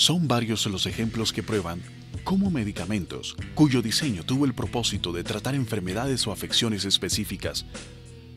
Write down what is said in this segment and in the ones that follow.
Son varios los ejemplos que prueban cómo medicamentos, cuyo diseño tuvo el propósito de tratar enfermedades o afecciones específicas,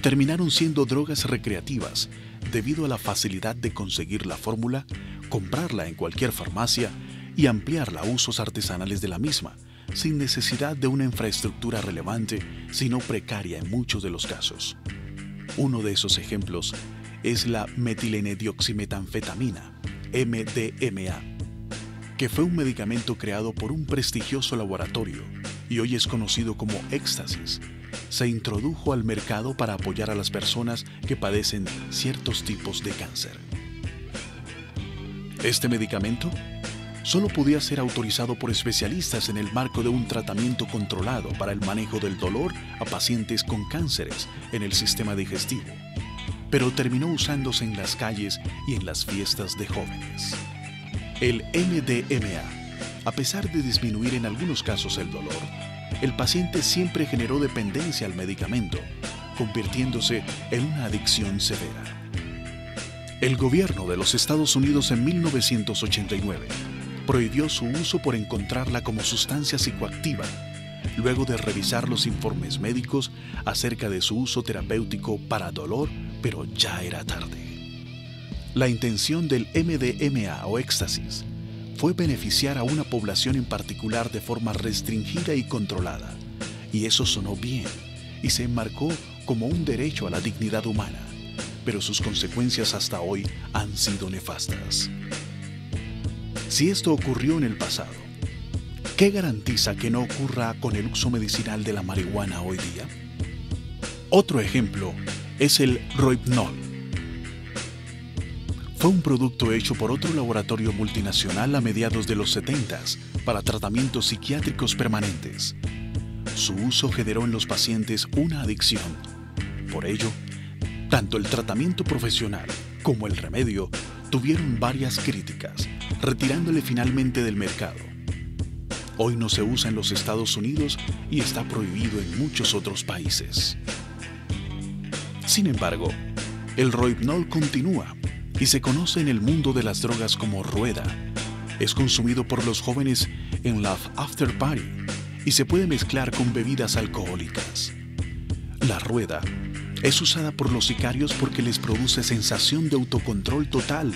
terminaron siendo drogas recreativas debido a la facilidad de conseguir la fórmula, comprarla en cualquier farmacia y ampliarla a usos artesanales de la misma, sin necesidad de una infraestructura relevante, sino precaria en muchos de los casos. Uno de esos ejemplos es la metilenedioximetanfetamina, MDMA, que fue un medicamento creado por un prestigioso laboratorio y hoy es conocido como éxtasis. Se introdujo al mercado para apoyar a las personas que padecen ciertos tipos de cáncer. Este medicamento solo podía ser autorizado por especialistas en el marco de un tratamiento controlado para el manejo del dolor a pacientes con cánceres en el sistema digestivo, pero terminó usándose en las calles y en las fiestas de jóvenes. El MDMA, a pesar de disminuir en algunos casos el dolor, el paciente siempre generó dependencia al medicamento, convirtiéndose en una adicción severa. El gobierno de los Estados Unidos en 1989 prohibió su uso por encontrarla como sustancia psicoactiva, luego de revisar los informes médicos acerca de su uso terapéutico para dolor, pero ya era tarde. La intención del MDMA o éxtasis fue beneficiar a una población en particular de forma restringida y controlada, y eso sonó bien y se enmarcó como un derecho a la dignidad humana, pero sus consecuencias hasta hoy han sido nefastas. Si esto ocurrió en el pasado, ¿qué garantiza que no ocurra con el uso medicinal de la marihuana hoy día? Otro ejemplo es el Rohypnol. Fue un producto hecho por otro laboratorio multinacional a mediados de los 70s para tratamientos psiquiátricos permanentes. Su uso generó en los pacientes una adicción. Por ello, tanto el tratamiento profesional como el remedio tuvieron varias críticas, retirándole finalmente del mercado. Hoy no se usa en los Estados Unidos y está prohibido en muchos otros países. Sin embargo, el Rohypnol continúa y se conoce en el mundo de las drogas como rueda. Es consumido por los jóvenes en la after party y se puede mezclar con bebidas alcohólicas. La rueda es usada por los sicarios porque les produce sensación de autocontrol total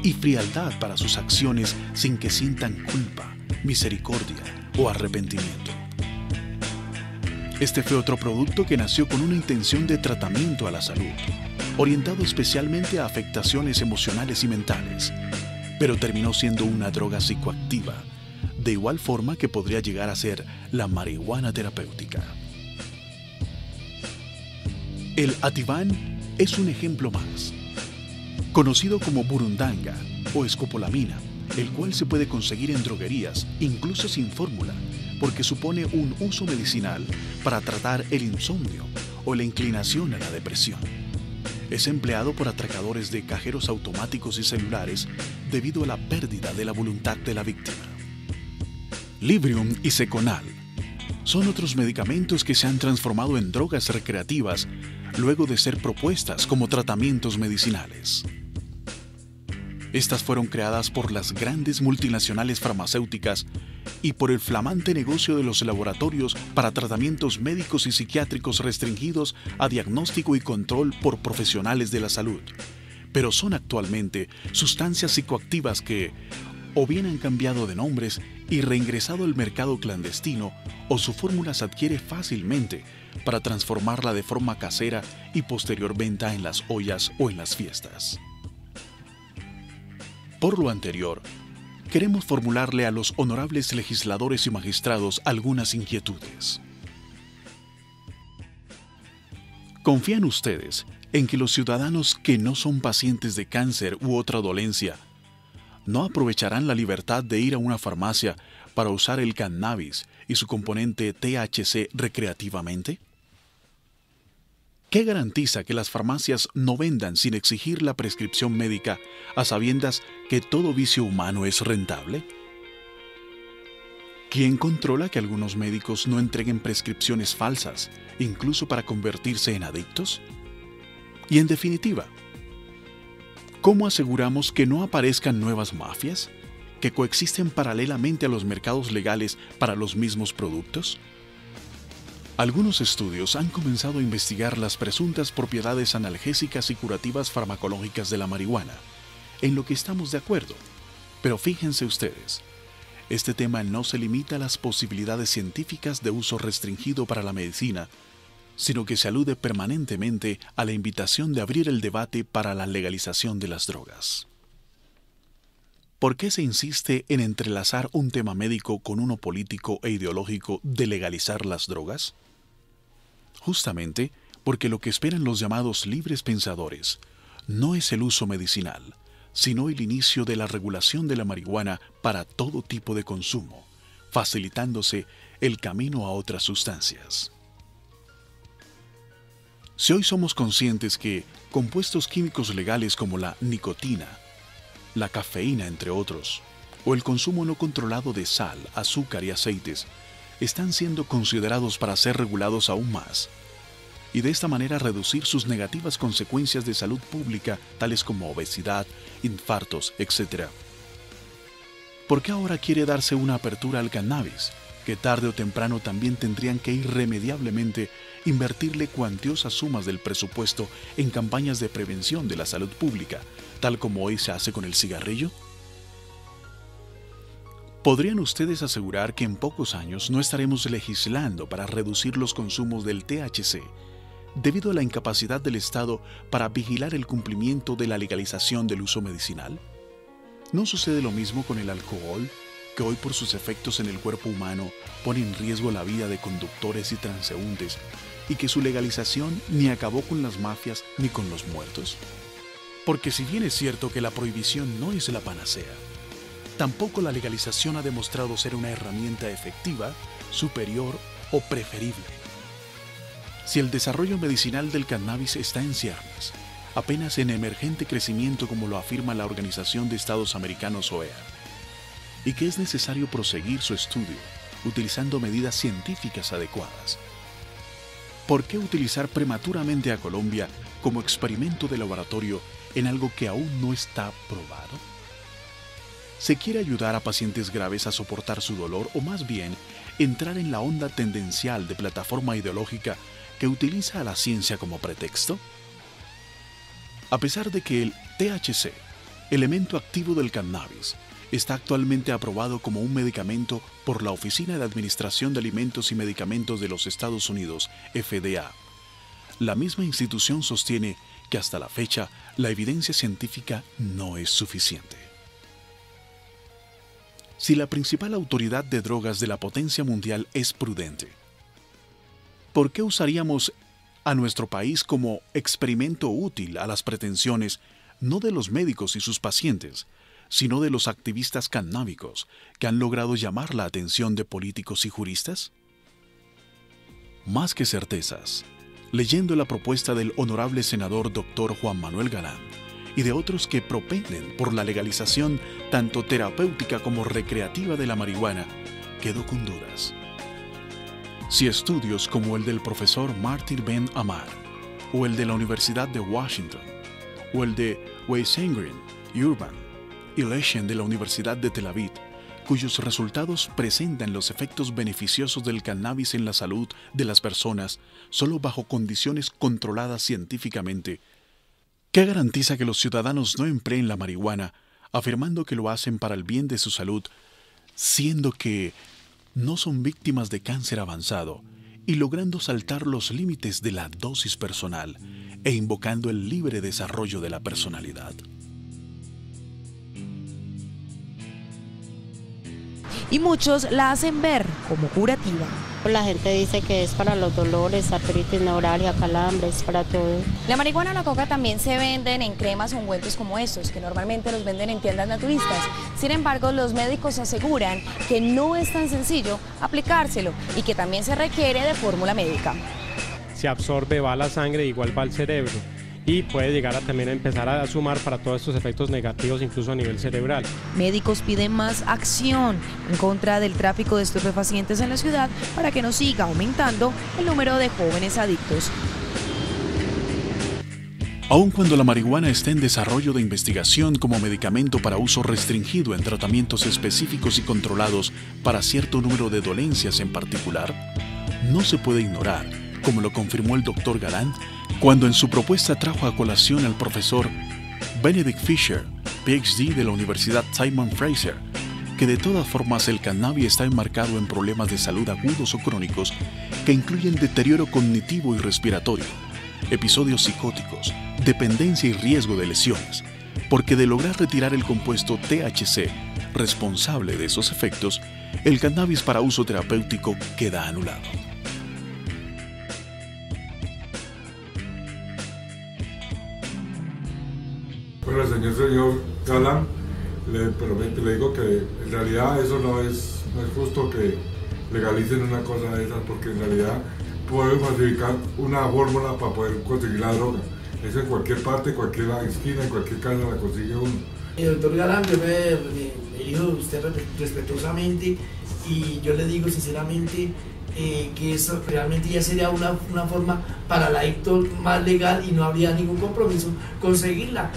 y frialdad para sus acciones sin que sientan culpa, misericordia o arrepentimiento. Este fue otro producto que nació con una intención de tratamiento a la salud, orientado especialmente a afectaciones emocionales y mentales, pero terminó siendo una droga psicoactiva, de igual forma que podría llegar a ser la marihuana terapéutica. El Ativan es un ejemplo más. Conocido como burundanga o escopolamina, el cual se puede conseguir en droguerías, incluso sin fórmula, porque supone un uso medicinal para tratar el insomnio o la inclinación a la depresión. Es empleado por atracadores de cajeros automáticos y celulares debido a la pérdida de la voluntad de la víctima. Librium y Seconal son otros medicamentos que se han transformado en drogas recreativas luego de ser propuestas como tratamientos medicinales. Estas fueron creadas por las grandes multinacionales farmacéuticas y por el flamante negocio de los laboratorios para tratamientos médicos y psiquiátricos restringidos a diagnóstico y control por profesionales de la salud. Pero son actualmente sustancias psicoactivas que o bien han cambiado de nombres y reingresado al mercado clandestino, o su fórmula se adquiere fácilmente para transformarla de forma casera y posterior venta en las ollas o en las fiestas. Por lo anterior, queremos formularle a los honorables legisladores y magistrados algunas inquietudes. ¿Confían ustedes en que los ciudadanos que no son pacientes de cáncer u otra dolencia no aprovecharán la libertad de ir a una farmacia para usar el cannabis y su componente THC recreativamente? ¿Qué garantiza que las farmacias no vendan sin exigir la prescripción médica a sabiendas que todo vicio humano es rentable? ¿Quién controla que algunos médicos no entreguen prescripciones falsas, incluso para convertirse en adictos? Y en definitiva, ¿cómo aseguramos que no aparezcan nuevas mafias que coexisten paralelamente a los mercados legales para los mismos productos? Algunos estudios han comenzado a investigar las presuntas propiedades analgésicas y curativas farmacológicas de la marihuana, en lo que estamos de acuerdo. Pero fíjense ustedes, este tema no se limita a las posibilidades científicas de uso restringido para la medicina, sino que se alude permanentemente a la invitación de abrir el debate para la legalización de las drogas. ¿Por qué se insiste en entrelazar un tema médico con uno político e ideológico de legalizar las drogas? Justamente porque lo que esperan los llamados libres pensadores no es el uso medicinal, sino el inicio de la regulación de la marihuana para todo tipo de consumo, facilitándose el camino a otras sustancias. Si hoy somos conscientes que compuestos químicos legales como la nicotina, la cafeína entre otros, o el consumo no controlado de sal, azúcar y aceites, están siendo considerados para ser regulados aún más, y de esta manera reducir sus negativas consecuencias de salud pública, tales como obesidad, infartos, etc. ¿Por qué ahora quiere darse una apertura al cannabis, que tarde o temprano también tendrían que irremediablemente invertirle cuantiosas sumas del presupuesto en campañas de prevención de la salud pública, tal como hoy se hace con el cigarrillo? ¿Podrían ustedes asegurar que en pocos años no estaremos legislando para reducir los consumos del THC, debido a la incapacidad del Estado para vigilar el cumplimiento de la legalización del uso medicinal? ¿No sucede lo mismo con el alcohol, que hoy por sus efectos en el cuerpo humano pone en riesgo la vida de conductores y transeúntes, y que su legalización ni acabó con las mafias ni con los muertos? Porque si bien es cierto que la prohibición no es la panacea, tampoco la legalización ha demostrado ser una herramienta efectiva, superior o preferible. Si el desarrollo medicinal del cannabis está en ciernes, apenas en emergente crecimiento como lo afirma la Organización de Estados Americanos OEA, y que es necesario proseguir su estudio utilizando medidas científicas adecuadas, ¿por qué utilizar prematuramente a Colombia como experimento de laboratorio en algo que aún no está probado? ¿Se quiere ayudar a pacientes graves a soportar su dolor o más bien entrar en la onda tendencial de plataforma ideológica que utiliza a la ciencia como pretexto? A pesar de que el THC, elemento activo del cannabis, está actualmente aprobado como un medicamento por la Oficina de Administración de Alimentos y Medicamentos de los Estados Unidos, FDA, la misma institución sostiene que hasta la fecha la evidencia científica no es suficiente. Si la principal autoridad de drogas de la potencia mundial es prudente, ¿por qué usaríamos a nuestro país como experimento útil a las pretensiones no de los médicos y sus pacientes, sino de los activistas cannábicos que han logrado llamar la atención de políticos y juristas? Más que certezas, leyendo la propuesta del honorable senador Dr. Juan Manuel Galán y de otros que propenden por la legalización tanto terapéutica como recreativa de la marihuana, quedo con dudas. Si estudios como el del profesor Martin Ben Amar, o el de la Universidad de Washington, o el de Weissengren, Urban y Leschen de la Universidad de Tel Aviv, cuyos resultados presentan los efectos beneficiosos del cannabis en la salud de las personas solo bajo condiciones controladas científicamente, ¿qué garantiza que los ciudadanos no empleen la marihuana afirmando que lo hacen para el bien de su salud, siendo que no son víctimas de cáncer avanzado y logrando saltar los límites de la dosis personal e invocando el libre desarrollo de la personalidad? Y muchos la hacen ver como curativa. La gente dice que es para los dolores, artritis, neuralgia, calambres, para todo. La marihuana o la coca también se venden en cremas o ungüentos como estos, que normalmente los venden en tiendas naturistas. Sin embargo, los médicos aseguran que no es tan sencillo aplicárselo y que también se requiere de fórmula médica. se absorbe, va a la sangre, igual va al cerebro. Y puede llegar a también a empezar a sumar para todos estos efectos negativos, incluso a nivel cerebral. Médicos piden más acción en contra del tráfico de estupefacientes en la ciudad para que no siga aumentando el número de jóvenes adictos. Aun cuando la marihuana está en desarrollo de investigación como medicamento para uso restringido en tratamientos específicos y controlados para cierto número de dolencias en particular, no se puede ignorar, como lo confirmó el Dr. Galán, cuando en su propuesta trajo a colación al profesor Benedict Fisher, PhD de la Universidad Simon Fraser, que de todas formas el cannabis está enmarcado en problemas de salud agudos o crónicos que incluyen deterioro cognitivo y respiratorio, episodios psicóticos, dependencia y riesgo de lesiones, porque de lograr retirar el compuesto THC, responsable de esos efectos, el cannabis para uso terapéutico queda anulado. Bueno, señor Galán, le digo que en realidad eso no es justo que legalicen una cosa de esas, porque en realidad pueden falsificar una fórmula para poder conseguir la droga. Eso en cualquier parte, cualquier esquina, en cualquier casa la consigue uno. Doctor Galán, yo me dijo usted respetuosamente y yo le digo sinceramente que eso realmente ya sería una forma para el adicto más legal y no habría ningún compromiso conseguirla.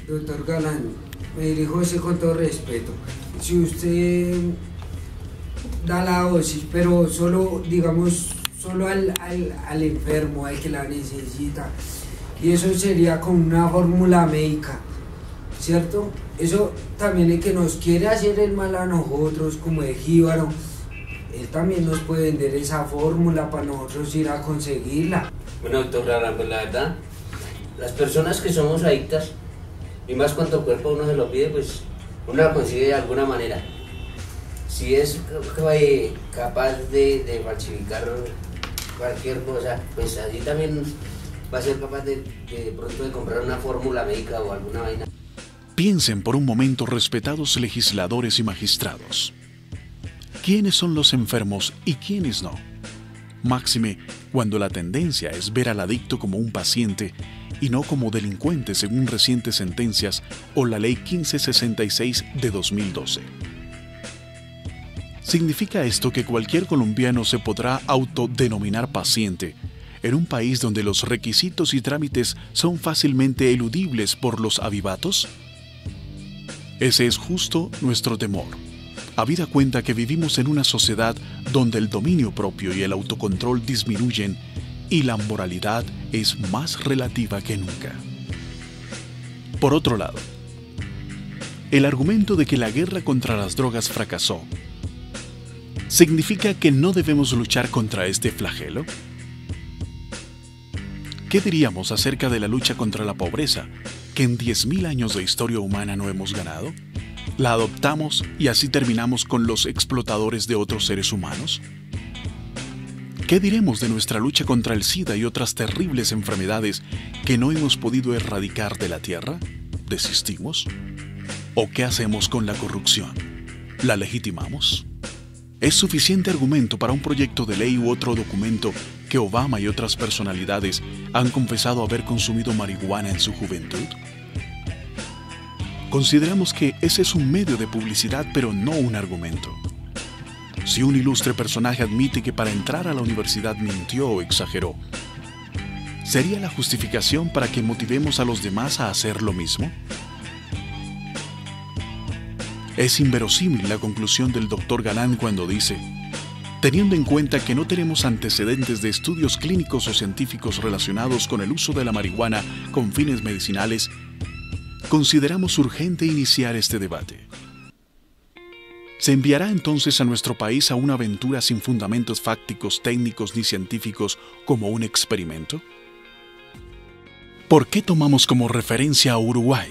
Doctor Galán, me dirijo a con todo respeto. Si usted da la dosis, pero solo, digamos, solo al enfermo, al que la necesita, y eso sería con una fórmula médica, ¿cierto? Eso también el que nos quiere hacer el mal a nosotros, como de jíbaro, él también nos puede vender esa fórmula para nosotros ir a conseguirla. Bueno, doctor Galán, pues la verdad, las personas que somos adictas, y más cuando el cuerpo uno se lo pide, pues uno la consigue de alguna manera. Si es capaz de falsificar cualquier cosa, pues así también va a ser capaz de pronto de comprar una fórmula médica o alguna vaina. Piensen por un momento, respetados legisladores y magistrados. ¿Quiénes son los enfermos y quiénes no? Máxime cuando la tendencia es ver al adicto como un paciente y no como delincuente según recientes sentencias o la Ley 1566 de 2012. ¿Significa esto que cualquier colombiano se podrá autodenominar paciente en un país donde los requisitos y trámites son fácilmente eludibles por los avivatos? Ese es justo nuestro temor, habida cuenta que vivimos en una sociedad donde el dominio propio y el autocontrol disminuyen y la moralidad es más relativa que nunca. Por otro lado, el argumento de que la guerra contra las drogas fracasó, ¿significa que no debemos luchar contra este flagelo? ¿Qué diríamos acerca de la lucha contra la pobreza, que en 10.000 años de historia humana no hemos ganado? ¿La adoptamos y así terminamos con los explotadores de otros seres humanos? ¿Qué diremos de nuestra lucha contra el SIDA y otras terribles enfermedades que no hemos podido erradicar de la tierra? ¿Desistimos? ¿O qué hacemos con la corrupción? ¿La legitimamos? ¿Es suficiente argumento para un proyecto de ley u otro documento que Obama y otras personalidades han confesado haber consumido marihuana en su juventud? Consideramos que ese es un medio de publicidad, pero no un argumento. Si un ilustre personaje admite que para entrar a la universidad mintió o exageró, ¿sería la justificación para que motivemos a los demás a hacer lo mismo? Es inverosímil la conclusión del Dr. Galán cuando dice: teniendo en cuenta que no tenemos antecedentes de estudios clínicos o científicos relacionados con el uso de la marihuana con fines medicinales, consideramos urgente iniciar este debate. ¿Se enviará entonces a nuestro país a una aventura sin fundamentos fácticos, técnicos ni científicos como un experimento? ¿Por qué tomamos como referencia a Uruguay?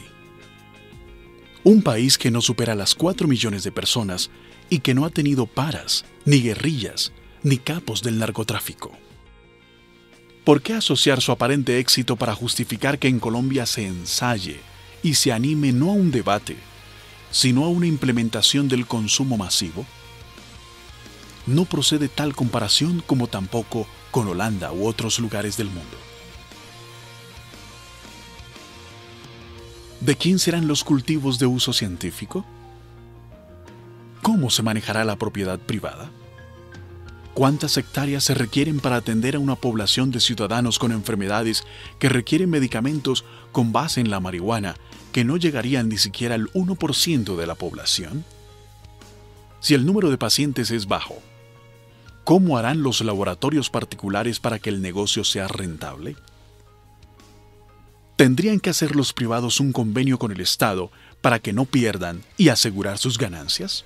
Un país que no supera las 4 millones de personas y que no ha tenido paras, ni guerrillas, ni capos del narcotráfico. ¿Por qué asociar su aparente éxito para justificar que en Colombia se ensaye y se anime no a un debate, sino a una implementación del consumo masivo? no procede tal comparación como tampoco con Holanda u otros lugares del mundo. ¿De quién serán los cultivos de uso científico? ¿Cómo se manejará la propiedad privada? ¿Cuántas hectáreas se requieren para atender a una población de ciudadanos con enfermedades que requieren medicamentos con base en la marihuana que no llegarían ni siquiera al 1% de la población? Si el número de pacientes es bajo, ¿cómo harán los laboratorios particulares para que el negocio sea rentable? ¿Tendrían que hacer los privados un convenio con el Estado para que no pierdan y asegurar sus ganancias?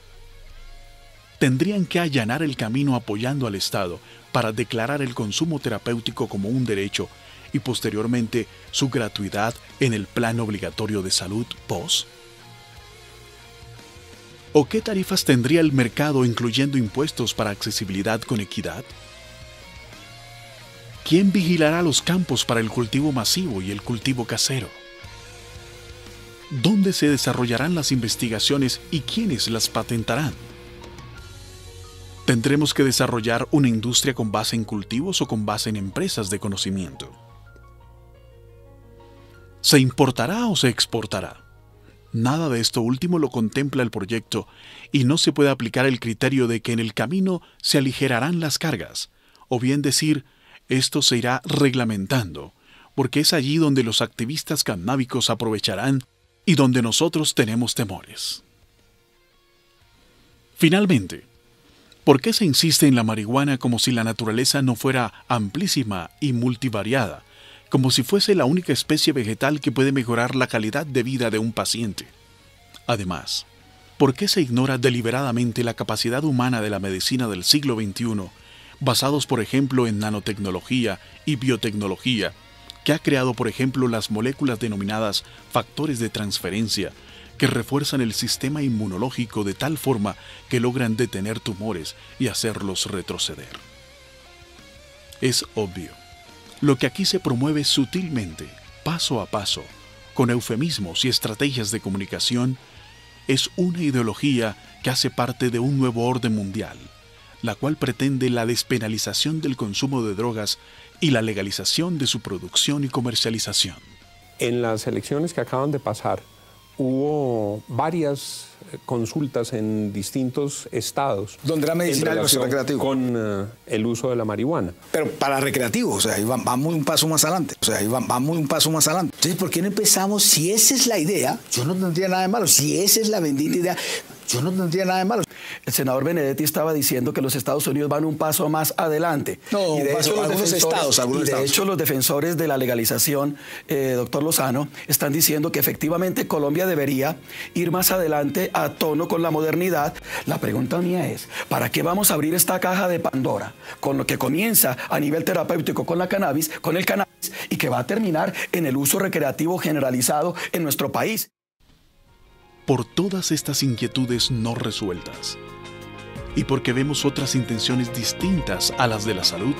¿Tendrían que allanar el camino apoyando al Estado para declarar el consumo terapéutico como un derecho y posteriormente su gratuidad en el plan obligatorio de salud POS? ¿O qué tarifas tendría el mercado incluyendo impuestos para accesibilidad con equidad? ¿Quién vigilará los campos para el cultivo masivo y el cultivo casero? ¿Dónde se desarrollarán las investigaciones y quiénes las patentarán? ¿Tendremos que desarrollar una industria con base en cultivos o con base en empresas de conocimiento? ¿Se importará o se exportará? Nada de esto último lo contempla el proyecto y no se puede aplicar el criterio de que en el camino se aligerarán las cargas, o bien decir, esto se irá reglamentando, porque es allí donde los activistas cannábicos aprovecharán y donde nosotros tenemos temores. Finalmente, ¿por qué se insiste en la marihuana como si la naturaleza no fuera amplísima y multivariada, como si fuese la única especie vegetal que puede mejorar la calidad de vida de un paciente? Además, ¿por qué se ignora deliberadamente la capacidad humana de la medicina del siglo XXI, basados por ejemplo en nanotecnología y biotecnología, que ha creado por ejemplo las moléculas denominadas factores de transferencia, que refuerzan el sistema inmunológico de tal forma que logran detener tumores y hacerlos retroceder? Es obvio. Lo que aquí se promueve sutilmente, paso a paso, con eufemismos y estrategias de comunicación, es una ideología que hace parte de un nuevo orden mundial, la cual pretende la despenalización del consumo de drogas y la legalización de su producción y comercialización. En las elecciones que acaban de pasar, hubo varias consultas en distintos estados. ¿Donde era medicinal o recreativo? Con el uso de la marihuana. Pero para recreativo, o sea, ahí vamos un paso más adelante. Entonces, ¿por qué no empezamos? Si esa es la idea, yo no tendría nada de malo. Si esa es la bendita idea, yo no tendría nada de malo. El senador Benedetti estaba diciendo que los Estados Unidos van un paso más adelante. No, y de hecho, algunos estados. Los defensores de la legalización, doctor Lozano, están diciendo que efectivamente Colombia debería ir más adelante a tono con la modernidad. La pregunta mía es, ¿para qué vamos a abrir esta caja de Pandora con lo que comienza a nivel terapéutico con el cannabis y que va a terminar en el uso recreativo generalizado en nuestro país? Por todas estas inquietudes no resueltas, y porque vemos otras intenciones distintas a las de la salud,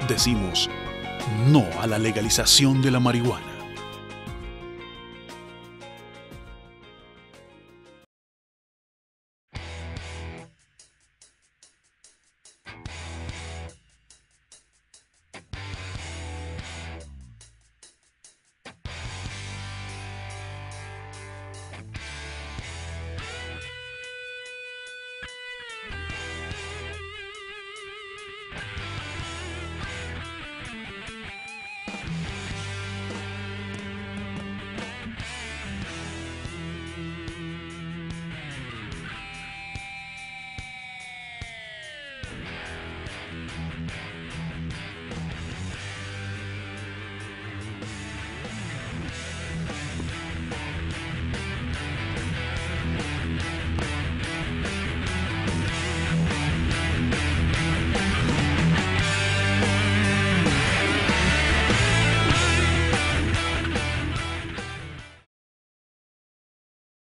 decimos no a la legalización de la marihuana.